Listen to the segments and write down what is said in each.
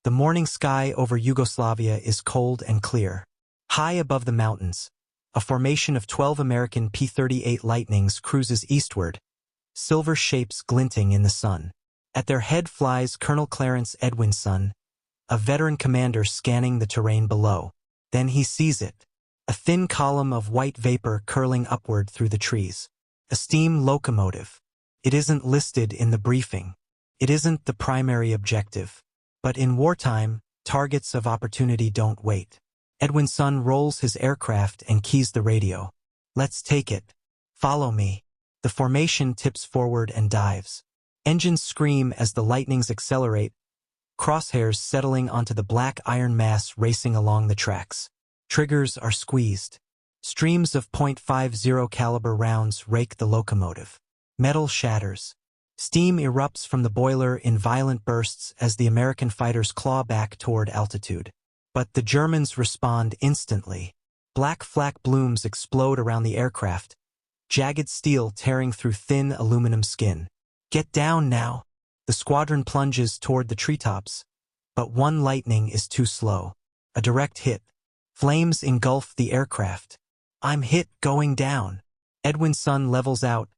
The morning sky over Yugoslavia is cold and clear. High above the mountains, a formation of 12 American P-38 Lightnings cruises eastward, silver shapes glinting in the sun. At their head flies Colonel Clarence Edwinson, a veteran commander scanning the terrain below. Then he sees it, a thin column of white vapor curling upward through the trees. A steam locomotive. It isn't listed in the briefing. It isn't the primary objective. But in wartime, targets of opportunity don't wait. Edwinson rolls his aircraft and keys the radio. Let's take it. Follow me. The formation tips forward and dives. Engines scream as the Lightnings accelerate, crosshairs settling onto the black iron mass racing along the tracks. Triggers are squeezed. Streams of .50 caliber rounds rake the locomotive. Metal shatters. Steam erupts from the boiler in violent bursts as the American fighters claw back toward altitude. But the Germans respond instantly. Black flak blooms explode around the aircraft, jagged steel tearing through thin aluminum skin. Get down now! The squadron plunges toward the treetops, but one Lightning is too slow. A direct hit. Flames engulf the aircraft. I'm hit going down. Edwinson levels out,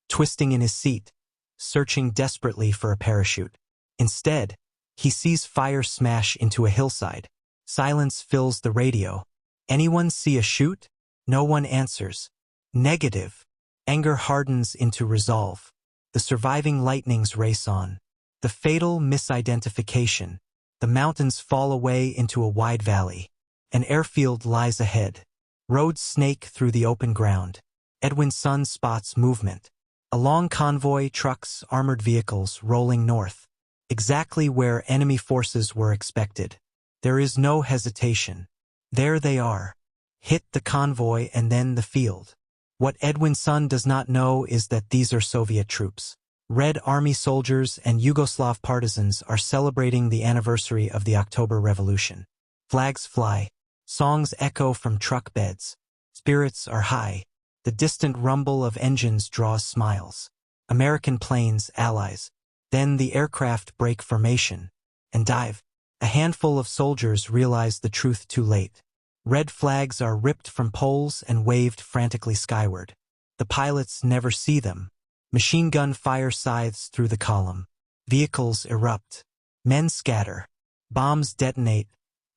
twisting in his seat, searching desperately for a parachute. Instead, he sees fire smash into a hillside. Silence fills the radio. Anyone see a chute? No one answers. Negative. Anger hardens into resolve. The surviving Lightnings race on. The fatal misidentification. The mountains fall away into a wide valley. An airfield lies ahead. Roads snake through the open ground. Edwinson spots movement. A long convoy, trucks, armored vehicles rolling north. Exactly where enemy forces were expected. There is no hesitation. There they are. Hit the convoy and then the field. What Edwinson does not know is that these are Soviet troops. Red Army soldiers and Yugoslav partisans are celebrating the anniversary of the October Revolution. Flags fly. Songs echo from truck beds. Spirits are high. The distant rumble of engines draws smiles. American planes, allies. Then the aircraft break formation and dive. A handful of soldiers realize the truth too late. Red flags are ripped from poles and waved frantically skyward. The pilots never see them. Machine gun fire scythes through the column. Vehicles erupt. Men scatter. Bombs detonate,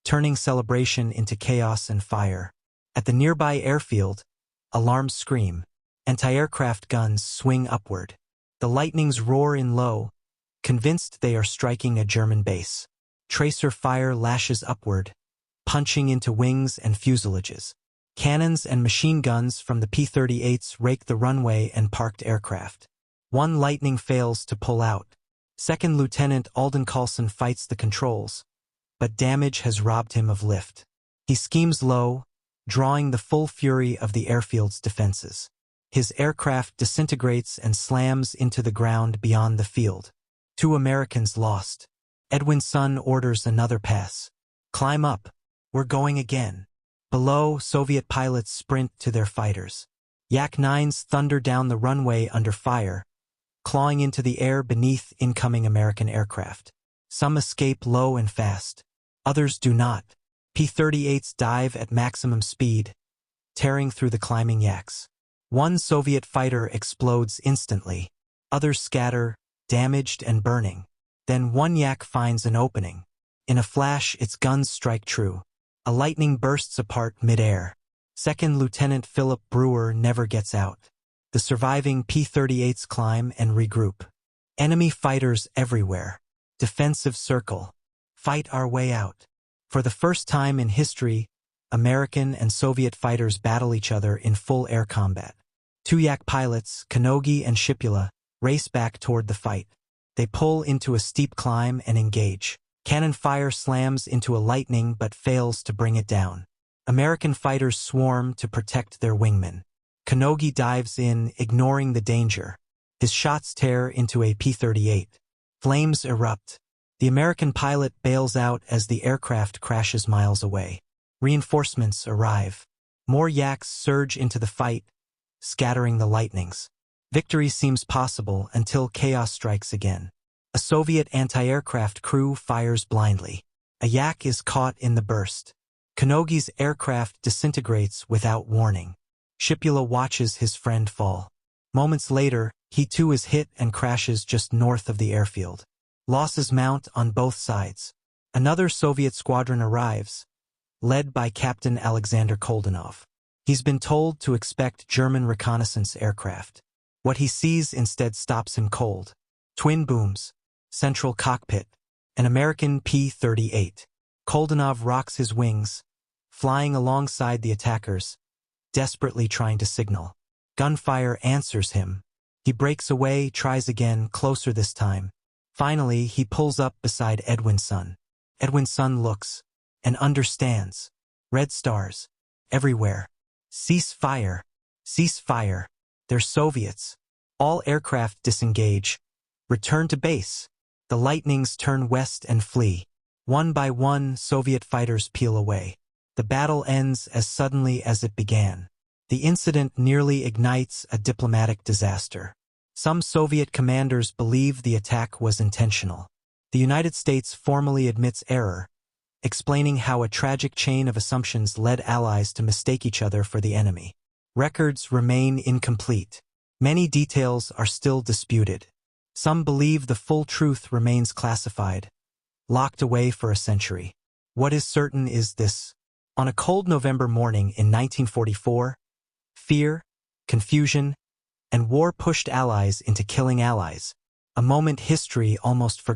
turning celebration into chaos and fire. At the nearby airfield, alarms scream. Anti-aircraft guns swing upward. The Lightnings roar in low, convinced they are striking a German base. Tracer fire lashes upward, punching into wings and fuselages. Cannons and machine guns from the P-38s rake the runway and parked aircraft. One Lightning fails to pull out. Second Lieutenant Alden Carlson fights the controls, but damage has robbed him of lift. He schemes low, drawing the full fury of the airfield's defenses. His aircraft disintegrates and slams into the ground beyond the field. 2 Americans lost. Edwinson orders another pass. Climb up. We're going again. Below, Soviet pilots sprint to their fighters. Yak-9s thunder down the runway under fire, clawing into the air beneath incoming American aircraft. Some escape low and fast. Others do not. P-38s dive at maximum speed, tearing through the climbing Yaks. One Soviet fighter explodes instantly. Others scatter, damaged and burning. Then one Yak finds an opening. In a flash, its guns strike true. A Lightning bursts apart mid-air. Second Lieutenant Philip Brewer never gets out. The surviving P-38s climb and regroup. Enemy fighters everywhere. Defensive circle. Fight our way out. For the first time in history, American and Soviet fighters battle each other in full air combat. 2 Yak pilots, Kanogi and Shipula, race back toward the fight. They pull into a steep climb and engage. Cannon fire slams into a Lightning but fails to bring it down. American fighters swarm to protect their wingmen. Kanogi dives in, ignoring the danger. His shots tear into a P-38. Flames erupt. The American pilot bails out as the aircraft crashes miles away. Reinforcements arrive. More Yaks surge into the fight, scattering the Lightnings. Victory seems possible until chaos strikes again. A Soviet anti-aircraft crew fires blindly. A yak is caught in the burst. Kanogi's aircraft disintegrates without warning. Shipula watches his friend fall. Moments later, he too is hit and crashes just north of the airfield. Losses mount on both sides. Another Soviet squadron arrives, led by Captain Alexander Koldanov. He's been told to expect German reconnaissance aircraft. What he sees instead stops him cold. Twin booms, central cockpit, an American P-38. Koldanov rocks his wings, flying alongside the attackers, desperately trying to signal. Gunfire answers him. He breaks away, tries again, closer this time. Finally, he pulls up beside Edwin's son. Edwin's son looks and understands. Red stars everywhere. Cease fire. Cease fire. They're Soviets. All aircraft disengage. Return to base. The lightnings turn west and flee. One by one, Soviet fighters peel away. The battle ends as suddenly as it began. The incident nearly ignites a diplomatic disaster. Some Soviet commanders believe the attack was intentional. The United States formally admits error, explaining how a tragic chain of assumptions led allies to mistake each other for the enemy. Records remain incomplete. Many details are still disputed. Some believe the full truth remains classified, locked away for a century. What is certain is this. On a cold November morning in 1944, fear, confusion, and war pushed allies into killing allies, a moment history almost forgot.